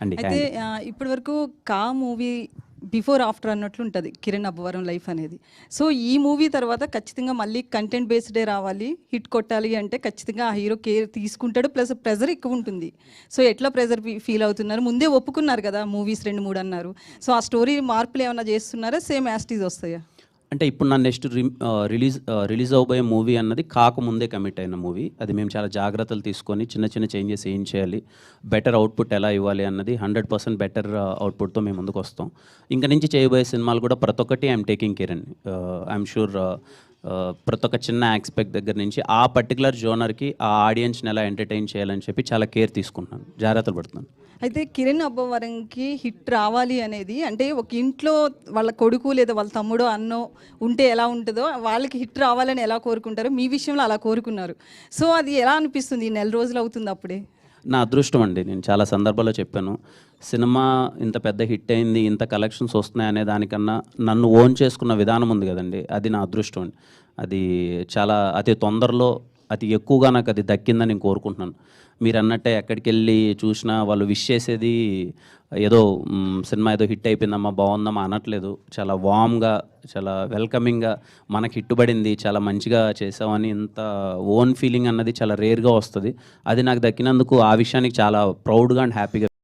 అండి. అయితే ఇప్పటి వరకు కా మూవీ బిఫోర్ ఆఫ్టర్ అన్నట్లు ఉంటుంది కిరణ్ అబ్బవరం లైఫ్ అనేది. సో ఈ మూవీ తర్వాత ఖచ్చితంగా మళ్ళీ కంటెంట్ బేస్డే రావాలి, హిట్ కొట్టాలి అంటే ఖచ్చితంగా ఆ హీరో కేర్ తీసుకుంటాడు, ప్లస్ ప్రెజర్ ఎక్కువ ఉంటుంది. సో ఎట్లా ప్రెజర్ ఫీల్ అవుతున్నారు? ముందే ఒప్పుకున్నారు కదా మూవీస్ 2-3 అన్నారు. సో ఆ స్టోరీ మార్పులు ఏమైనా చేస్తున్నారా, సేమ్ యాస్టీజ్ వస్తాయా? అంటే ఇప్పుడు నా నెక్స్ట్ రిలీజ్ అవ్వబోయే మూవీ అన్నది కాకముందే కమిట్ అయిన మూవీ. అది మేము చాలా జాగ్రత్తలు తీసుకొని చిన్న చిన్న చేంజెస్ ఏం చేయాలి, బెటర్ అవుట్పుట్ ఎలా ఇవ్వాలి అన్నది 100% బెటర్ అవుట్పుట్తో మేము ముందుకు వస్తాం. ఇంక నుంచి చేయబోయే సినిమాలు కూడా ప్రతి ఒక్కటి ఐఎమ్ టేకింగ్ కేర్ అండి. ఐఎమ్ షూర్ ప్రతి ఒక్క చిన్న ఆస్పెక్ట్ దగ్గర నుంచి ఆ పర్టికులర్ జోనర్కి ఆ ఆడియన్స్ని ఎలా ఎంటర్టైన్ చేయాలని చెప్పి చాలా కేర్ తీసుకుంటున్నాను, జాగ్రత్తలు పడుతున్నాను. అయితే కిరణ్ అబ్బవరంకి హిట్ రావాలి అనేది అంటే ఒక ఇంట్లో వాళ్ళ కొడుకు లేదా వాళ్ళ తమ్ముడో అన్నో ఉంటే ఎలా ఉంటుందో వాళ్ళకి హిట్ రావాలని ఎలా కోరుకుంటారో మీ విషయంలో అలా కోరుకున్నారు. సో అది ఎలా అనిపిస్తుంది? ఈ నెల రోజులు అవుతుంది అప్పుడే. నా అదృష్టం అండి. నేను చాలా సందర్భాల్లో చెప్పాను. సినిమా ఇంత పెద్ద హిట్ అయింది, ఇంత కలెక్షన్స్ వస్తున్నాయి అనే దానికన్నా నన్ను ఓన్ చేసుకున్న విధానం ఉంది కదండి, అది నా అదృష్టం అండి. అది చాలా అతి తొందరలో అతి ఎక్కువగా నాకు అది దక్కిందని నేను కోరుకుంటున్నాను. మీరు అన్నట్టే ఎక్కడికి వెళ్ళి చూసినా వాళ్ళు విష్ చేసేది ఏదో సినిమా ఏదో హిట్ అయిపోయిందమ్మా బాగుందమ్మా అనట్లేదు. చాలా వామ్గా, చాలా వెల్కమింగ్గా మనకి హిట్టుబడింది, చాలా మంచిగా చేసామని ఇంత ఓన్ ఫీలింగ్ అన్నది చాలా రేర్గా వస్తుంది. అది నాకు దక్కినందుకు ఆ విషయానికి చాలా ప్రౌడ్గా అండ్ హ్యాపీగా